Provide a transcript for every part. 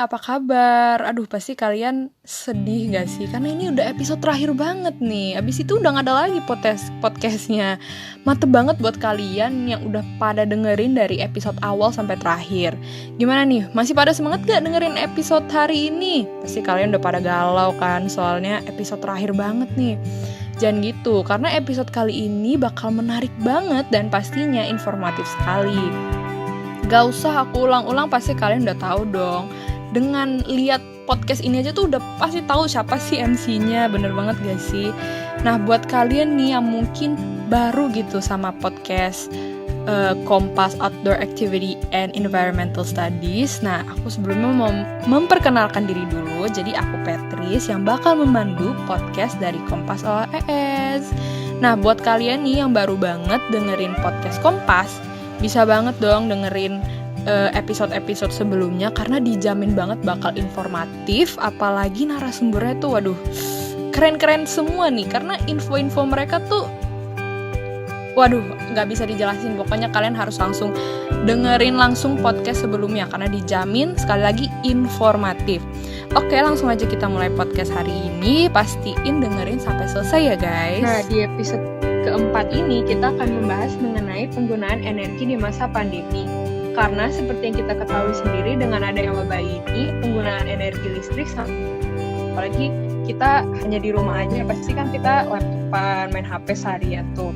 apa kabar? Aduh, pasti kalian sedih gak sih? Karena ini udah episode terakhir banget nih. Abis itu udah gak ada lagi podcastnya. Mantep banget buat kalian yang udah pada dengerin dari episode awal sampai terakhir. Gimana nih? Masih pada semangat gak dengerin episode hari ini? Pasti kalian udah pada galau kan? Soalnya episode terakhir banget nih. Jangan gitu, karena episode kali ini bakal menarik banget dan pastinya informatif sekali. Gak usah aku ulang-ulang, pasti kalian udah tahu dong. Dengan lihat podcast ini aja tuh udah pasti tahu siapa sih MC-nya, bener banget gak sih? Nah, buat kalian nih yang mungkin baru gitu sama podcast Kompas Outdoor Activity and Environmental Studies. Nah, aku sebelumnya mau memperkenalkan diri dulu. Jadi aku Petris yang bakal memandu podcast dari Kompas OAS. Nah, buat kalian nih yang baru banget dengerin podcast Kompas, bisa banget dong dengerin episode-episode sebelumnya karena dijamin banget bakal informatif, apalagi narasumbernya tuh waduh keren-keren semua nih, karena info-info mereka tuh waduh nggak bisa dijelasin. Pokoknya kalian harus langsung dengerin langsung podcast sebelumnya karena dijamin sekali lagi informatif. Oke, langsung aja kita mulai podcast hari ini. Pastiin dengerin sampai selesai ya guys. Nah, di episode keempat ini kita akan membahas mengenai penggunaan energi di masa pandemi. Karena seperti yang kita ketahui sendiri dengan adanya wabah ini, penggunaan energi listrik apalagi kita hanya di rumah aja, pasti kan kita laptopan, main HP seharian tuh.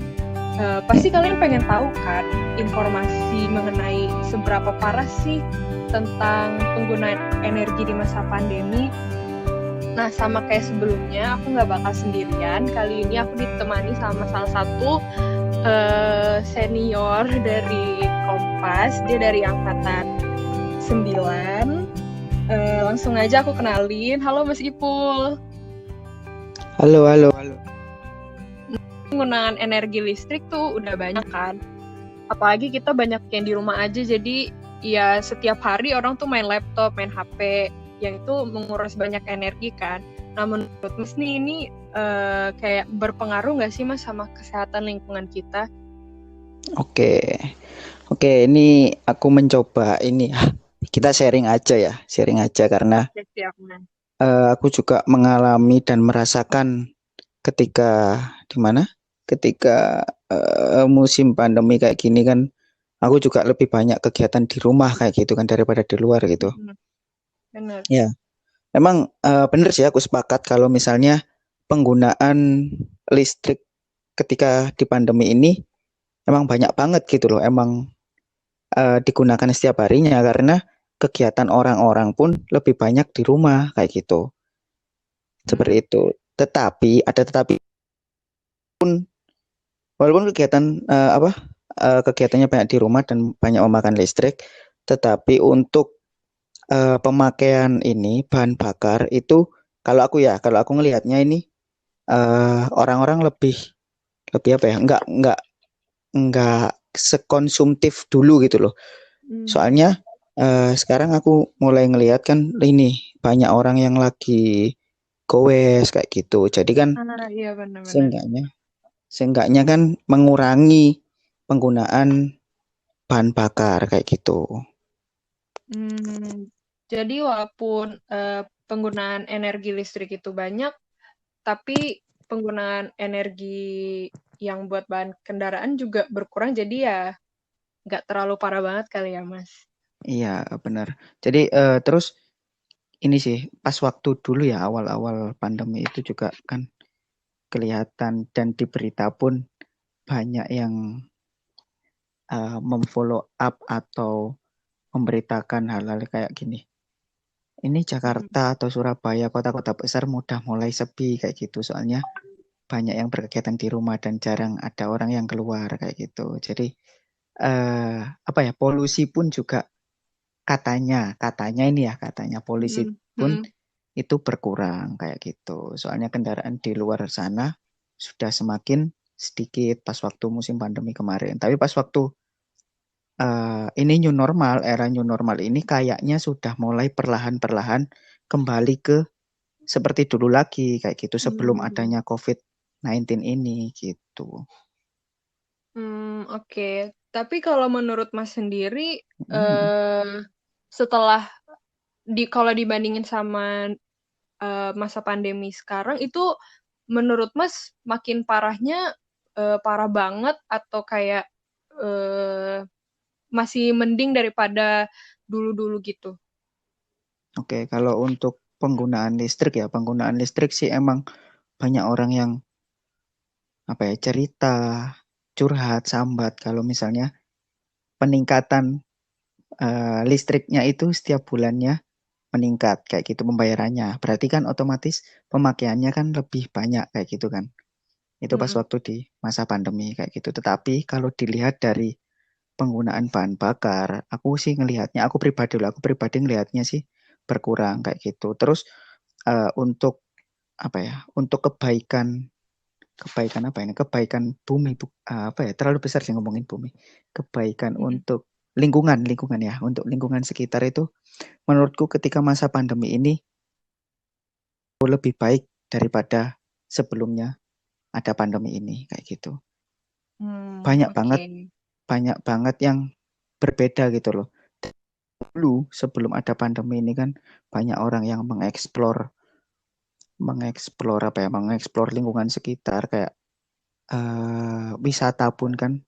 Pasti kalian pengen tahu kan informasi mengenai seberapa parah sih tentang penggunaan energi di masa pandemi. Nah, sama kayak sebelumnya, aku nggak bakal sendirian. Kali ini aku ditemani sama salah satu senior dari Kompas. Dia dari angkatan 9. Langsung aja aku kenalin. Halo Mas Ipul. Halo. Penggunaan energi listrik tuh udah banyak kan. Apalagi kita banyak yang di rumah aja, jadi ya setiap hari orang tuh main laptop, main HP, yang itu menguras banyak energi kan. Nah, menurut Mas nih ini kayak berpengaruh nggak sih Mas sama kesehatan lingkungan kita? Oke, ini aku mencoba ini kita sharing aja karena Siap, Mas. aku juga mengalami dan merasakan ketika musim pandemi kayak gini kan, aku juga lebih banyak kegiatan di rumah kayak gitu kan daripada di luar gitu. Benar. Ya, memang benar sih, aku sepakat kalau misalnya penggunaan listrik ketika di pandemi ini emang banyak banget gitu loh, emang digunakan setiap harinya karena kegiatan orang-orang pun lebih banyak di rumah kayak gitu. Seperti itu. Tetapi walaupun kegiatannya banyak di rumah dan banyak memakan listrik, tetapi untuk pemakaian ini bahan bakar itu, kalau aku ngelihatnya ini orang-orang lebih nggak sekonsumtif dulu gitu loh. Soalnya sekarang aku mulai ngelihat kan ini banyak orang yang lagi goes kayak gitu. Jadi kan Iya, benar-benar. seenggaknya kan mengurangi penggunaan bahan bakar kayak gitu. Jadi walaupun penggunaan energi listrik itu banyak, tapi penggunaan energi yang buat bahan kendaraan juga berkurang, jadi ya nggak terlalu parah banget kali ya, Mas. Iya, benar. Jadi terus ini sih pas waktu dulu ya, awal-awal pandemi itu juga kan kelihatan dan di berita pun banyak yang memfollow up atau memberitakan hal-hal kayak gini. Ini Jakarta atau Surabaya, kota-kota besar mudah mulai sepi kayak gitu. Soalnya banyak yang berkegiatan di rumah dan jarang ada orang yang keluar kayak gitu. Jadi polusi pun juga katanya polusi pun itu berkurang kayak gitu. Soalnya kendaraan di luar sana sudah semakin sedikit pas waktu musim pandemi kemarin. Tapi pas waktu ini era new normal ini kayaknya sudah mulai perlahan-perlahan kembali ke seperti dulu lagi kayak gitu sebelum adanya COVID-19 ini gitu. Oke. Tapi kalau menurut Mas sendiri, setelah kalau dibandingin sama masa pandemi sekarang itu menurut Mas makin parahnya parah banget atau kayak masih mending daripada dulu-dulu gitu? Oke, kalau untuk penggunaan listrik sih emang banyak orang yang cerita, curhat, sambat kalau misalnya peningkatan listriknya itu setiap bulannya meningkat kayak gitu pembayarannya. Berarti kan otomatis pemakaiannya kan lebih banyak kayak gitu kan. Itu pas Mm-mm. waktu di masa pandemi kayak gitu. Tetapi kalau dilihat dari penggunaan bahan bakar, aku pribadi ngelihatnya sih berkurang kayak gitu. Terus untuk untuk kebaikan apa ini? Kebaikan bumi, terlalu besar sih ngomongin bumi. Kebaikan Mm-mm. untuk lingkungan ya, untuk lingkungan sekitar itu menurutku ketika masa pandemi ini lebih baik daripada sebelumnya ada pandemi ini kayak gitu. Banyak banget, Oke. banyak banget yang berbeda gitu loh. Dulu sebelum ada pandemi ini kan banyak orang yang mengeksplor lingkungan sekitar kayak wisata pun kan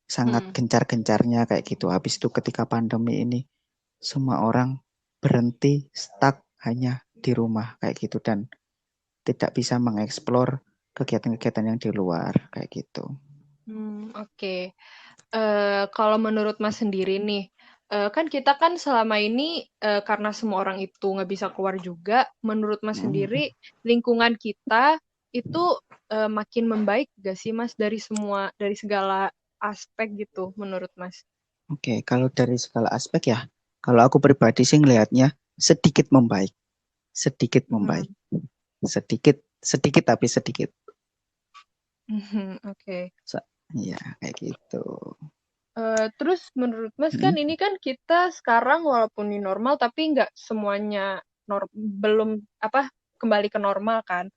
sangat Mm-mm. gencar-gencarnya kayak gitu. Habis itu ketika pandemi ini semua orang berhenti stuck hanya di rumah kayak gitu dan tidak bisa mengeksplor kegiatan-kegiatan yang di luar kayak gitu. Oke. Kalau menurut Mas sendiri nih, kan kita kan selama ini karena semua orang itu nggak bisa keluar juga, menurut Mas Hmm. sendiri lingkungan kita itu makin membaik gak sih Mas dari segala aspek gitu menurut Mas? Oke, kalau dari segala aspek ya, kalau aku pribadi sih ngelihatnya sedikit membaik, sedikit membaik, Mm-mm. sedikit, sedikit tapi sedikit. Oke. So, ya kayak gitu. Terus menurut Mas kan Mm, ini kan kita sekarang walaupun new normal tapi nggak semuanya belum apa kembali ke normal kan.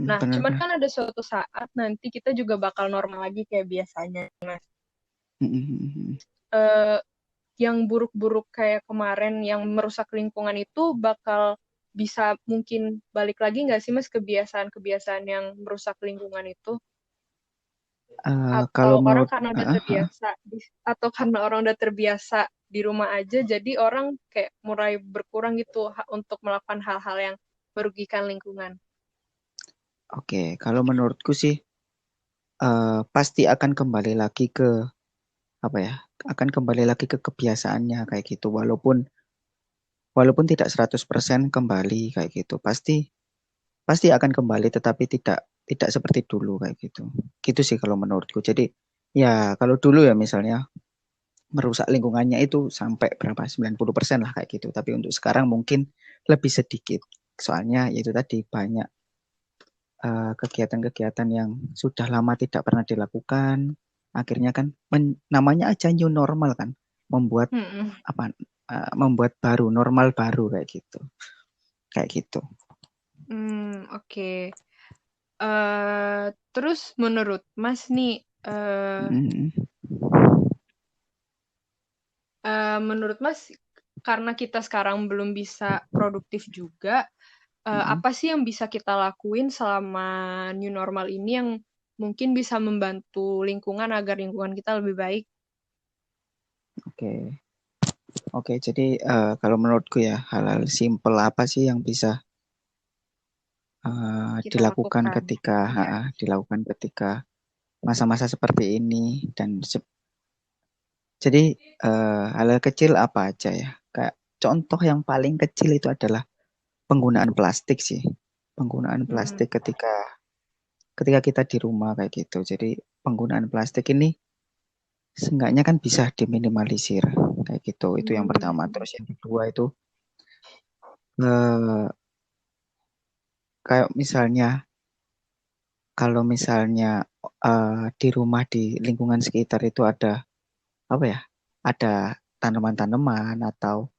Nah, cuman benar-benar. kan ada suatu saat nanti kita juga bakal normal lagi kayak biasanya. Eh, yang buruk-buruk kayak kemarin yang merusak lingkungan itu bakal bisa mungkin balik lagi nggak sih Mas kebiasaan-kebiasaan yang merusak lingkungan itu? Atau Kalau orang menurut, karena udah terbiasa atau karena orang udah terbiasa di rumah aja jadi orang kayak mulai berkurang gitu untuk melakukan hal-hal yang merugikan lingkungan. oke, kalau menurutku sih pasti akan kembali lagi ke apa ya? Akan kembali lagi ke kebiasaannya kayak gitu. Walaupun tidak 100% kembali kayak gitu. Pasti pasti akan kembali tetapi tidak tidak seperti dulu kayak gitu. Gitu sih kalau menurutku. Jadi ya kalau dulu ya misalnya merusak lingkungannya itu sampai berapa 90% lah kayak gitu. Tapi untuk sekarang mungkin lebih sedikit. Soalnya itu tadi banyak kegiatan-kegiatan yang sudah lama tidak pernah dilakukan. Akhirnya kan namanya aja new normal kan, membuat Mm-mm. membuat baru normal baru kayak gitu. Oke. Terus menurut Mas nih, Mm, menurut Mas karena kita sekarang belum bisa produktif juga, mm. apa sih yang bisa kita lakuin selama new normal ini yang mungkin bisa membantu lingkungan agar lingkungan kita lebih baik? Oke, oke. Jadi kalau menurutku ya hal-hal simpel apa sih yang bisa Kita lakukan. Iya. dilakukan ketika masa-masa seperti ini dan jadi hal-hal kecil apa aja ya? Kayak contoh yang paling kecil itu adalah penggunaan plastik sih. Penggunaan Mm-mm. plastik ketika ketika kita di rumah kayak gitu. Jadi penggunaan plastik ini seenggaknya kan bisa diminimalisir kayak gitu. Itu yang pertama. Hmm. Terus yang kedua itu eh, kayak misalnya kalau misalnya di rumah di lingkungan sekitar itu ada apa ya? Ada tanaman-tanaman atau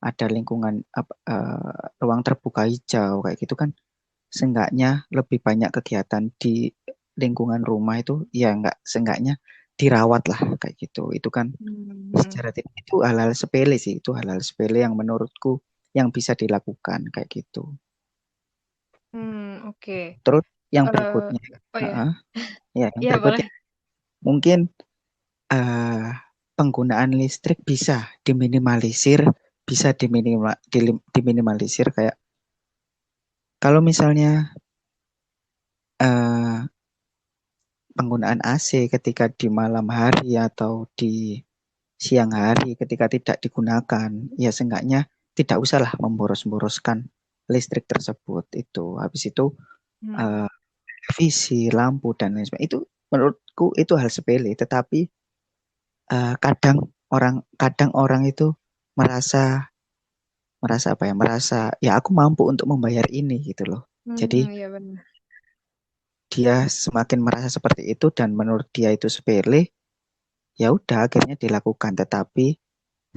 ada lingkungan ruang terbuka hijau kayak gitu kan seenggaknya lebih banyak kegiatan di lingkungan rumah itu ya enggak seenggaknya dirawat lah kayak gitu. Itu kan Hmm. secara itu hal-hal sepele sih, itu hal-hal sepele yang menurutku yang bisa dilakukan kayak gitu. Oke. Terus yang Eh, berikutnya, oh ya, ya yang iya boleh. berikutnya mungkin eh, penggunaan listrik bisa diminimalisir, diminimalisir kayak kalau misalnya eh, penggunaan AC ketika di malam hari atau di siang hari ketika tidak digunakan, ya seenggaknya tidak usahlah memboros-boroskan listrik tersebut itu. Habis itu Hmm. eh, televisi, lampu dan lain sebagainya itu menurutku itu hal sepele, tetapi kadang orang itu merasa merasa apa ya? Merasa ya aku mampu untuk membayar ini gitu loh. Jadi Iya benar. dia semakin merasa seperti itu dan menurut dia itu sepele, ya udah akhirnya dilakukan. Tetapi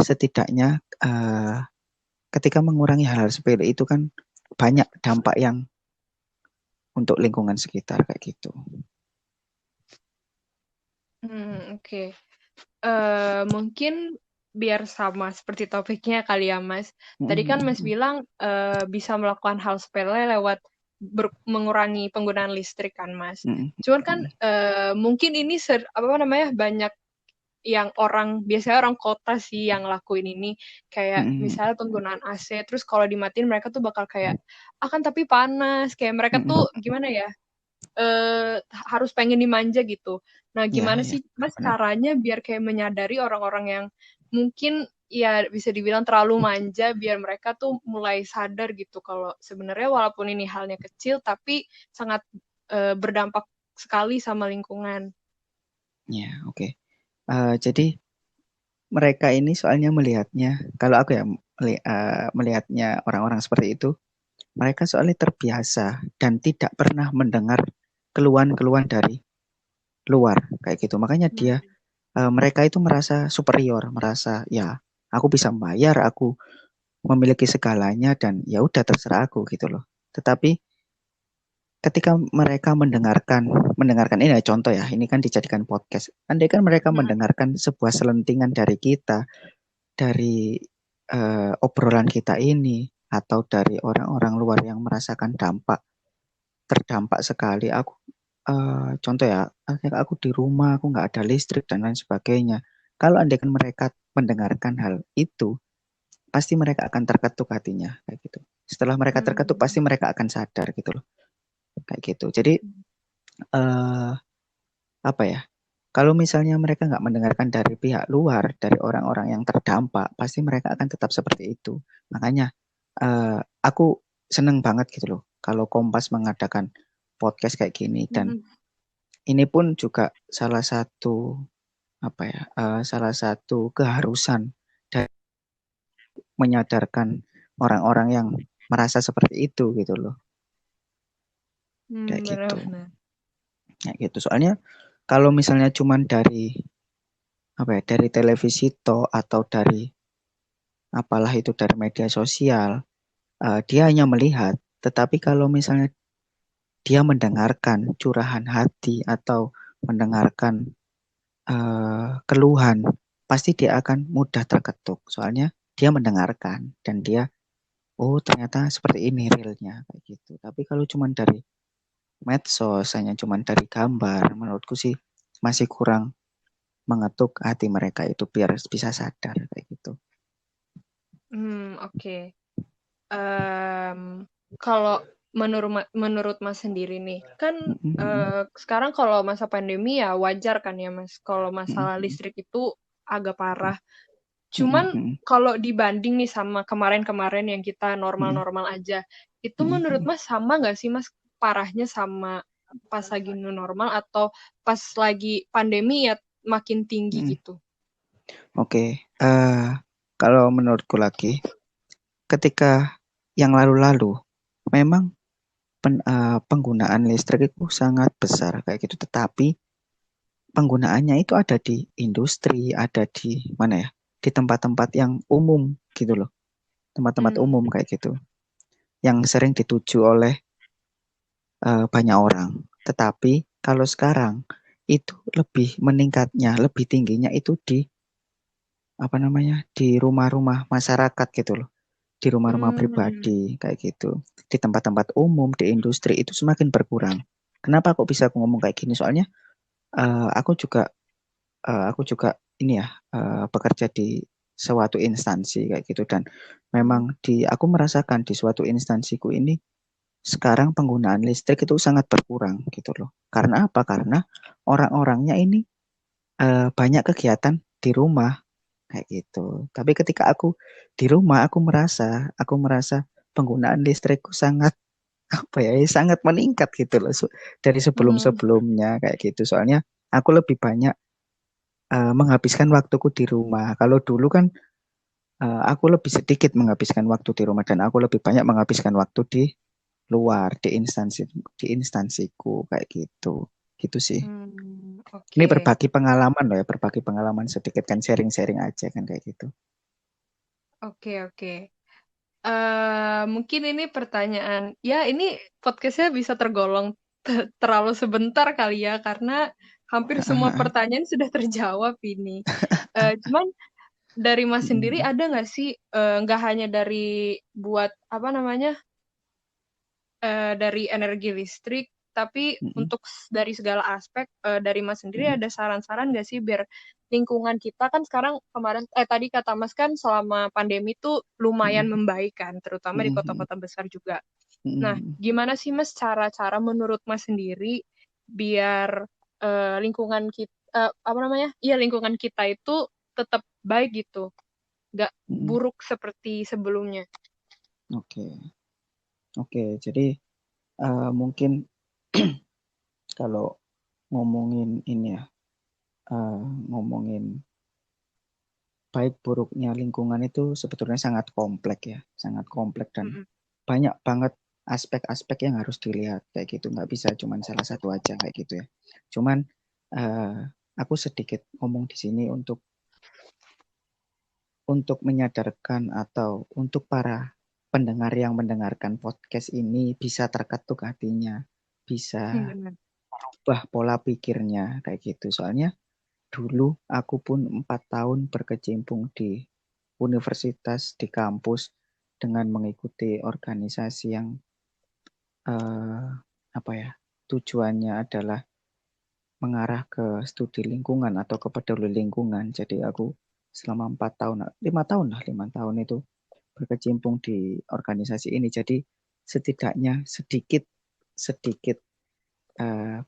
setidaknya ketika mengurangi hal-hal sepele itu kan banyak dampak yang untuk lingkungan sekitar kayak gitu. Oke. Mungkin biar sama seperti topiknya kali ya, Mas. Tadi kan Mas Mm-mm. bilang bisa melakukan hal sepele lewat mengurangi penggunaan listrik kan, Mas. Mm-mm. Cuman kan mungkin ini apa namanya banyak yang biasanya orang kota sih yang lakuin ini. Kayak Mm-mm. misalnya penggunaan AC, terus kalau dimatiin mereka tuh bakal kayak, akan tapi panas. Kayak mereka tuh Mm-mm. gimana ya? Harus pengen dimanja gitu. Nah, Ya, gimana ya, sih Mas benar. caranya biar kayak menyadari orang-orang yang mungkin ya bisa dibilang terlalu manja biar mereka tuh mulai sadar gitu kalau sebenarnya walaupun ini halnya kecil tapi sangat berdampak sekali sama lingkungan. Ya, oke. Jadi mereka ini soalnya melihatnya, kalau aku ya melihatnya orang-orang seperti itu, mereka soalnya terbiasa dan tidak pernah mendengar keluhan-keluhan dari luar kayak gitu. Makanya Hmm. mereka itu merasa superior, merasa ya aku bisa membayar, aku memiliki segalanya dan ya udah terserah aku gitu loh. Tetapi ketika mereka mendengarkan ini ya contoh ya, ini kan dijadikan podcast. Andai kan mereka Hmm. mendengarkan sebuah selentingan dari kita, dari obrolan kita ini, atau dari orang-orang luar yang merasakan terdampak sekali. Contoh ya, aku di rumah, aku nggak ada listrik dan lain sebagainya. Kalau andai kan mereka mendengarkan hal itu, pasti mereka akan terketuk hatinya kayak gitu. Setelah mereka terketuk, pasti Hmm. mereka akan sadar gitu loh, kayak gitu. Jadi eh, apa ya? Kalau misalnya mereka nggak mendengarkan dari pihak luar, dari orang-orang yang terdampak, pasti mereka akan tetap seperti itu. Makanya aku seneng banget gitu loh kalau Kompas mengadakan podcast kayak gini dan Hmm. ini pun juga salah satu apa ya, salah satu keharusan dan menyadarkan orang-orang yang merasa seperti itu gitu loh, kayak gitu. Benar-benar. Kayak gitu. Soalnya kalau misalnya cuman dari apa ya, dari televisi atau dari apalah itu dari media sosial, dia hanya melihat. Tetapi kalau misalnya dia mendengarkan curahan hati atau mendengarkan keluhan, pasti dia akan mudah terketuk. Soalnya dia mendengarkan dan dia, oh ternyata seperti ini realnya kayak gitu. Tapi kalau cuma dari medsos, hanya cuma dari gambar, menurutku sih masih kurang mengetuk hati mereka itu biar bisa sadar kayak gitu. Oke. Em, Kalau menurut Mas sendiri nih, kan sekarang kalau masa pandemi ya wajar kan ya Mas, kalau masalah listrik itu agak parah. Cuman kalau dibanding nih sama kemarin-kemarin yang kita normal-normal aja, itu menurut Mas sama nggak sih Mas parahnya sama pas lagi new normal atau pas lagi pandemi ya makin tinggi gitu? Oke, kalau menurutku lagi, ketika yang lalu-lalu, memang penggunaan listrik itu sangat besar kayak gitu. Tetapi penggunaannya itu ada di industri, ada di mana ya? Di tempat-tempat yang umum gitu loh, tempat-tempat Hmm. umum kayak gitu, yang sering dituju oleh banyak orang. Tetapi kalau sekarang itu lebih meningkatnya, lebih tingginya itu di apa namanya? Di rumah-rumah masyarakat gitu loh. di rumah-rumah Hmm. pribadi kayak gitu, di tempat-tempat umum, di industri itu semakin berkurang. Kenapa kok bisa aku ngomong kayak gini? Soalnya aku juga ini ya, bekerja di suatu instansi kayak gitu, dan Hmm. memang aku merasakan di suatu instansiku ini sekarang penggunaan listrik itu sangat berkurang gitu loh. Karena apa? Karena orang-orangnya ini banyak kegiatan di rumah kayak gitu. Tapi ketika aku di rumah, aku merasa penggunaan listrikku sangat apa ya, sangat meningkat gitu loh, dari Hmm. sebelum-sebelumnya kayak gitu. Soalnya aku lebih banyak menghabiskan waktuku di rumah. Kalau dulu kan aku lebih sedikit menghabiskan waktu di rumah, dan aku lebih banyak menghabiskan waktu di luar, di instansiku kayak gitu. Gitu sih. Hmm. Ini Oke. berbagi pengalaman loh ya, berbagi pengalaman sedikit kan, sharing-sharing aja kan kayak gitu. Oke, oke. Mungkin ini pertanyaan, ya ini podcastnya bisa tergolong terlalu sebentar kali ya, karena hampir semua pertanyaan sudah terjawab ini. Cuman dari Mas sendiri Mm, ada nggak sih, nggak hanya dari buat apa namanya, dari energi listrik, tapi mm, untuk dari segala aspek, dari Mas sendiri mm, ada saran-saran nggak sih biar lingkungan kita kan sekarang tadi kata Mas kan selama pandemi tuh lumayan mm, membaik kan, terutama di mm, kota-kota besar juga. Nah, mm, gimana sih Mas cara-cara menurut Mas sendiri biar lingkungan kita, apa namanya? Iya, lingkungan kita itu tetap baik gitu, nggak mm. buruk seperti sebelumnya. Oke, oke. Jadi mungkin kalau ngomongin ini ya, eh, ngomongin baik buruknya lingkungan itu sebetulnya sangat kompleks ya, sangat kompleks, dan Mm-mm. banyak banget aspek-aspek yang harus dilihat kayak gitu. Nggak bisa cuma salah satu aja kayak gitu ya. Cuman eh, aku sedikit ngomong di sini untuk menyadarkan, atau untuk para pendengar yang mendengarkan podcast ini bisa terketuk hatinya, bisa Benar. ubah pola pikirnya kayak gitu. Soalnya dulu aku pun 4 tahun berkecimpung di universitas, di kampus, dengan mengikuti organisasi yang eh, apa ya, tujuannya adalah mengarah ke studi lingkungan atau ke peduli lingkungan. Jadi aku selama 4 tahun, 5 tahun lah, 5 tahun itu berkecimpung di organisasi ini. Jadi setidaknya sedikit sedikit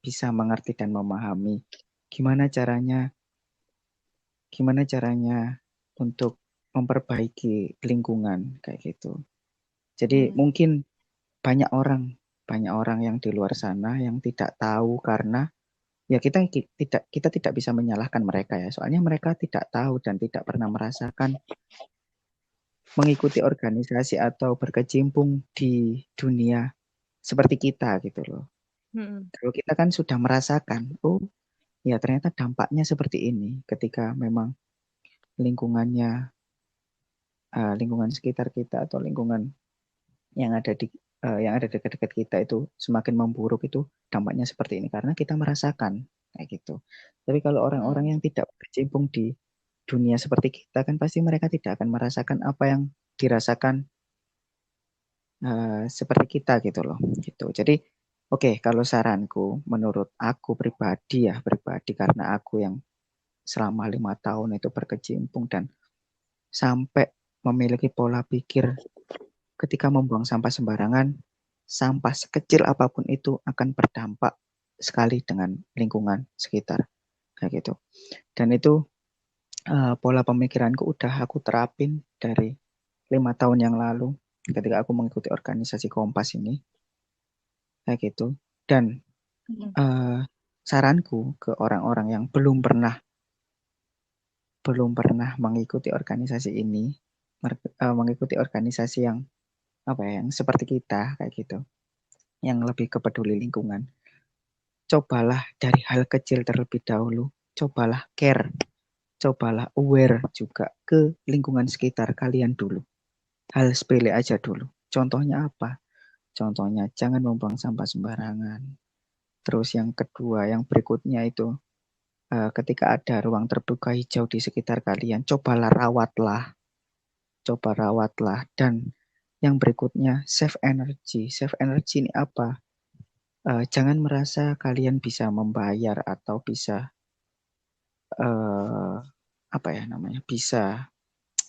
bisa mengerti dan memahami gimana caranya gimana caranya untuk memperbaiki lingkungan kayak gitu. Jadi Hmm. mungkin banyak orang banyak orang yang di luar sana yang tidak tahu, karena ya kita tidak bisa menyalahkan mereka ya. Soalnya mereka tidak tahu dan tidak pernah merasakan mengikuti organisasi atau berkecimpung di dunia seperti kita gitu loh. Mm-mm. Kalau kita kan sudah merasakan, oh ya ternyata dampaknya seperti ini ketika memang lingkungannya, lingkungan sekitar kita atau lingkungan yang ada di dekat-dekat kita itu semakin memburuk, itu dampaknya seperti ini karena kita merasakan kayak gitu. Tapi kalau orang-orang Hmm. yang tidak berkecimpung di dunia seperti kita kan pasti mereka tidak akan merasakan apa yang dirasakan seperti kita gitu loh gitu. Jadi oke, kalau saranku menurut aku pribadi ya, pribadi karena aku yang selama 5 tahun itu berkecimpung dan sampai memiliki pola pikir ketika membuang sampah sembarangan, sampah sekecil apapun itu akan berdampak sekali dengan lingkungan sekitar kayak gitu. Dan itu pola pemikiranku udah aku terapin dari 5 tahun yang lalu ketika aku mengikuti organisasi Kompas ini kayak gitu. Dan Mm-mm. eh, saranku ke orang-orang yang belum pernah mengikuti organisasi ini, mengikuti organisasi yang apa ya, yang seperti kita kayak gitu, yang lebih ke peduli lingkungan. Cobalah dari hal kecil terlebih dahulu. Cobalah care, cobalah aware juga ke lingkungan sekitar kalian dulu. Hal sepele aja dulu. Contohnya apa? Contohnya jangan membuang sampah sembarangan. Terus yang kedua, yang berikutnya itu ketika ada ruang terbuka hijau di sekitar kalian, coba rawatlah, dan Yang berikutnya, save energy. Save energy ini apa? Jangan merasa kalian bisa membayar atau bisa bisa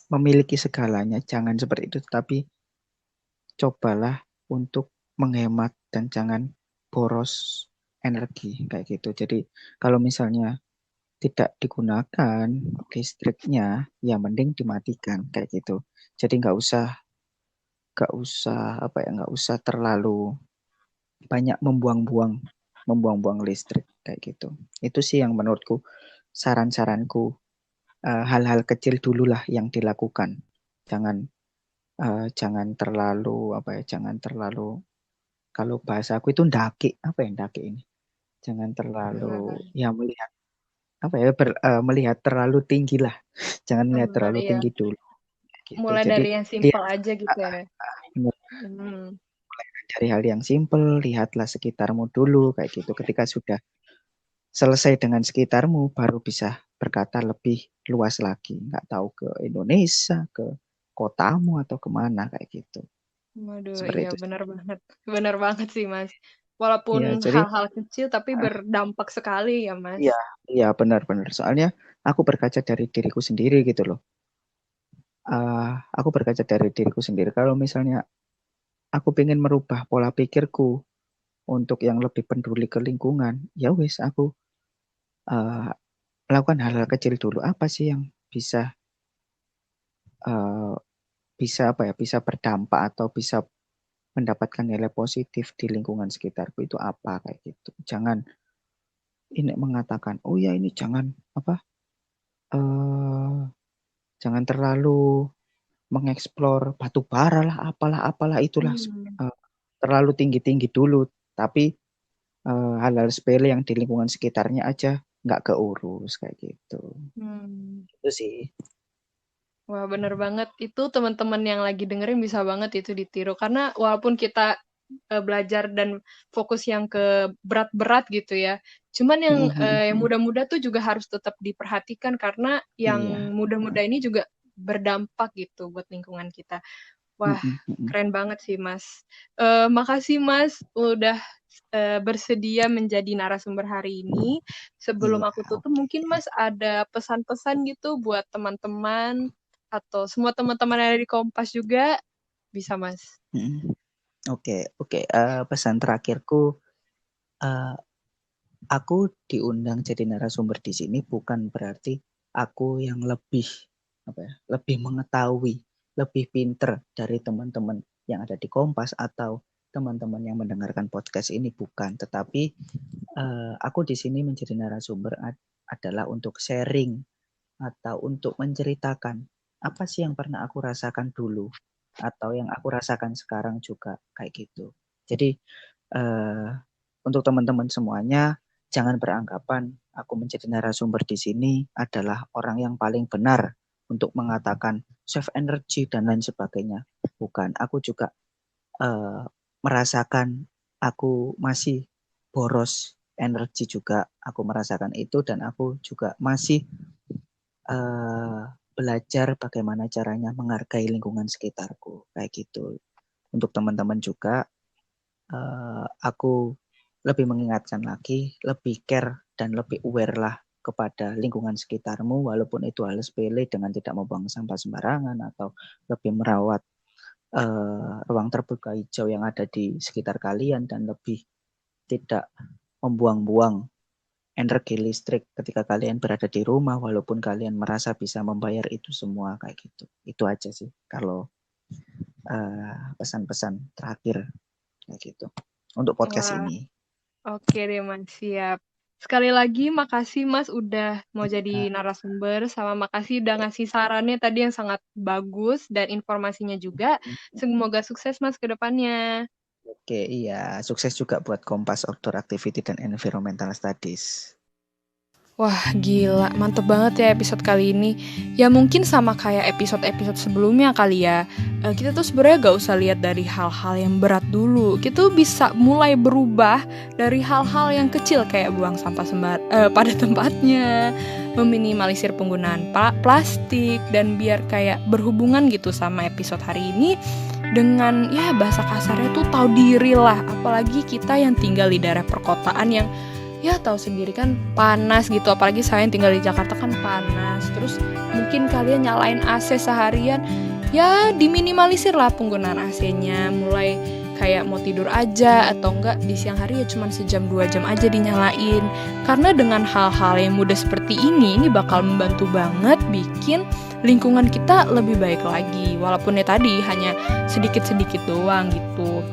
memiliki segalanya. Jangan seperti itu, tapi cobalah untuk menghemat dan jangan boros energi kayak gitu. Jadi kalau misalnya tidak digunakan listriknya, ya mending dimatikan kayak gitu. Jadi nggak usah terlalu banyak membuang-buang listrik kayak gitu. Itu sih yang menurutku saran-saranku. Hal-hal kecil dulu lah yang dilakukan. Jangan terlalu kalau bahasa aku itu ndaki ini. Jangan terlalu melihat terlalu tinggi lah. Jangan melihat terlalu Iya. tinggi dulu gitu. Mulai Jadi dari yang simpel lihat aja gitu ya. dari hal yang simpel, lihatlah sekitarmu dulu kayak gitu. Ketika sudah selesai dengan sekitarmu, baru bisa berkata lebih luas lagi. Nggak tahu ke Indonesia, ke kotamu atau kemana kayak gitu. Waduh, Seperti iya itu. benar banget sih Mas. Walaupun Ya, jadi hal-hal kecil tapi berdampak sekali ya Mas. iya benar-benar. Soalnya aku berkaca dari diriku sendiri gitu loh. Aku berkaca dari diriku sendiri. Kalau misalnya aku pengen merubah pola pikirku untuk yang lebih peduli ke lingkungan, ya wes aku melakukan hal-hal kecil dulu. Apa sih yang bisa uh, bisa berdampak atau bisa mendapatkan nilai positif di lingkungan sekitarku itu apa kayak gitu. Jangan ini mengatakan, oh ya ini jangan jangan terlalu mengeksplor batu bara lah, apalah itulah terlalu tinggi dulu. Tapi hal-hal sepele yang di lingkungan sekitarnya aja nggak keurus kayak gitu. Itu sih. Wah, bener banget. Itu teman-teman yang lagi dengerin bisa banget itu ditiru. Karena walaupun kita belajar dan fokus yang ke berat-berat gitu ya. Cuman yang muda-muda tuh juga harus tetap diperhatikan karena yang muda-muda ini juga berdampak gitu buat lingkungan kita. Wah, keren banget sih Mas. Makasih Mas udah bersedia menjadi narasumber hari ini. Sebelum aku tutup, mungkin Mas ada pesan-pesan gitu buat teman-teman atau semua teman-teman yang ada di Kompas juga, bisa Mas. Oke. Pesan terakhirku, aku diundang jadi narasumber di sini bukan berarti aku yang lebih mengetahui, lebih pinter dari teman-teman yang ada di Kompas atau teman-teman yang mendengarkan podcast ini, bukan. Tetapi aku di sini menjadi narasumber adalah untuk sharing atau untuk menceritakan apa sih yang pernah aku rasakan dulu atau yang aku rasakan sekarang juga kayak gitu. Jadi untuk teman-teman semuanya, jangan beranggapan aku menjadi narasumber di sini adalah orang yang paling benar untuk mengatakan save energy dan lain sebagainya. Bukan, aku juga merasakan aku masih boros energi juga. Aku merasakan itu dan aku juga masih belajar bagaimana caranya menghargai lingkungan sekitarku kayak gitu. Untuk teman-teman juga, aku lebih mengingatkan lagi, lebih care dan lebih aware lah kepada lingkungan sekitarmu, walaupun itu hal sepele dengan tidak membuang sampah sembarangan atau lebih merawat ruang terbuka hijau yang ada di sekitar kalian dan lebih tidak membuang-buang energi listrik ketika kalian berada di rumah walaupun kalian merasa bisa membayar itu semua kayak gitu. Itu aja sih kalau pesan-pesan terakhir kayak gitu untuk podcast ini. Oke deh Mas, siap. Sekali lagi makasih Mas udah mau jadi narasumber, sama makasih udah ngasih sarannya tadi yang sangat bagus dan informasinya juga. Semoga sukses Mas ke depannya. Oke, iya. Sukses juga buat Kompas Outdoor Activity dan Environmental Studies. Wah, gila. Mantep banget ya episode kali ini. Ya mungkin sama kayak episode-episode sebelumnya kali ya. Kita tuh sebenarnya gak usah lihat dari hal-hal yang berat dulu. Kita tuh bisa mulai berubah dari hal-hal yang kecil kayak buang sampah pada tempatnya, meminimalisir penggunaan plastik, dan biar kayak berhubungan gitu sama episode hari ini, dengan ya bahasa kasarnya tuh tahu diri lah. Apalagi kita yang tinggal di daerah perkotaan yang ya tahu sendiri kan panas gitu. Apalagi saya yang tinggal di Jakarta kan panas. Terus mungkin kalian nyalain AC seharian, ya diminimalisir lah penggunaan AC-nya. Mulai kayak mau tidur aja atau enggak di siang hari ya cuma sejam 2 jam aja dinyalain. Karena dengan hal-hal yang mudah seperti ini bakal membantu banget bikin lingkungan kita lebih baik lagi. Walaupun ya tadi hanya sedikit-sedikit doang gitu.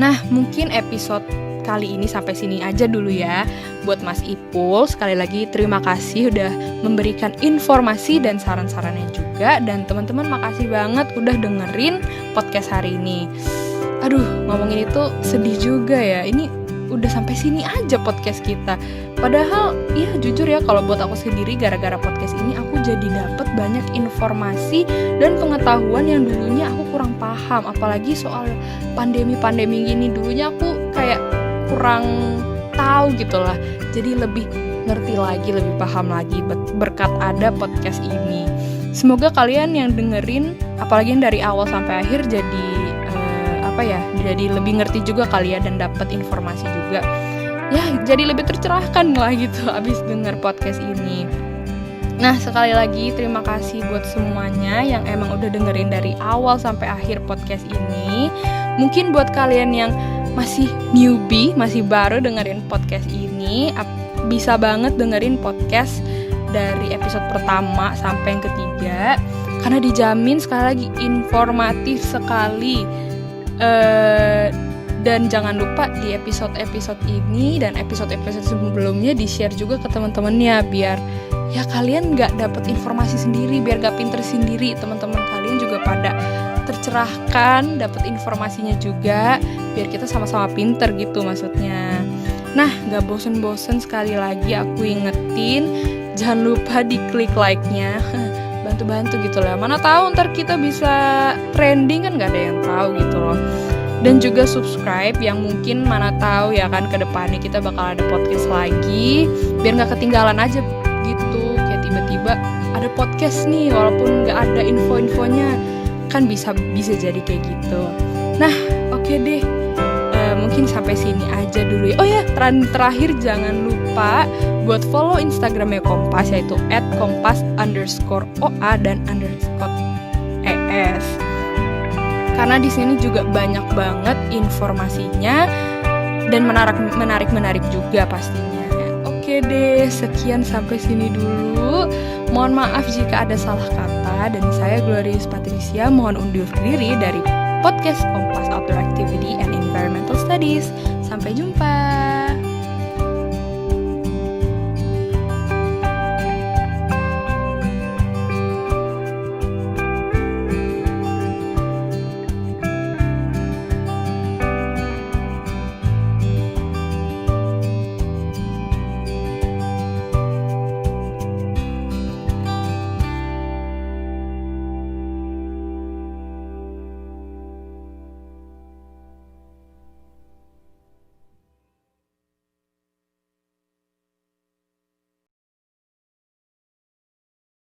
Nah, mungkin episode kali ini sampai sini aja dulu ya. Buat Mas Ipul, sekali lagi terima kasih udah memberikan informasi dan saran-sarannya juga. Dan teman-teman makasih banget udah dengerin podcast hari ini. Aduh, ngomongin itu sedih juga ya. Ini udah sampai sini aja podcast kita. Padahal ya jujur ya, kalau buat aku sendiri gara-gara podcast ini aku jadi dapet banyak informasi dan pengetahuan yang dulunya aku kurang paham. Apalagi soal pandemi-pandemi gini, dulunya aku kayak kurang tahu gitu lah. Jadi lebih ngerti lagi, lebih paham lagi berkat ada podcast ini. Semoga kalian yang dengerin, apalagi yang dari awal sampai akhir jadi lebih ngerti juga kalian dan dapat informasi juga. Ya, jadi lebih tercerahkan lah gitu abis denger podcast ini. Nah, sekali lagi terima kasih buat semuanya yang emang udah dengerin dari awal sampai akhir podcast ini. Mungkin buat kalian yang masih newbie, masih baru dengerin podcast ini, bisa banget dengerin podcast dari episode pertama sampai yang ketiga, karena dijamin sekali lagi informatif sekali. Dan jangan lupa di episode-episode ini dan episode-episode sebelumnya di-share juga ke teman-temannya, biar ya kalian gak dapet informasi sendiri, biar gak pinter sendiri, teman-teman kalian juga pada tercerahkan, dapet informasinya juga, biar kita sama-sama pinter gitu maksudnya. Nah, gak bosen-bosen sekali lagi aku ingetin, jangan lupa diklik like-nya, bantu-bantu gitu lah. Mana tahu ntar kita bisa trending, kan gak ada yang tahu gitu loh. Dan juga subscribe, yang mungkin mana tahu ya kan ke depannya kita bakal ada podcast lagi, biar gak ketinggalan aja gitu. Kayak tiba-tiba ada podcast nih walaupun gak ada info-infonya, kan bisa jadi kayak gitu. Nah, oke deh. Mungkin sampai sini aja dulu ya. Oh ya, terakhir jangan lupa buat follow Instagramnya Kompas, yaitu @kompas_OA dan _ES. Karena di sini juga banyak banget informasinya dan menarik juga pastinya. Oke deh, sekian sampai sini dulu. Mohon maaf jika ada salah kata, dan saya Glorious Patricia mohon undur diri dari podcast Kompas Outdoor Activity and Environmental Studies. Sampai jumpa.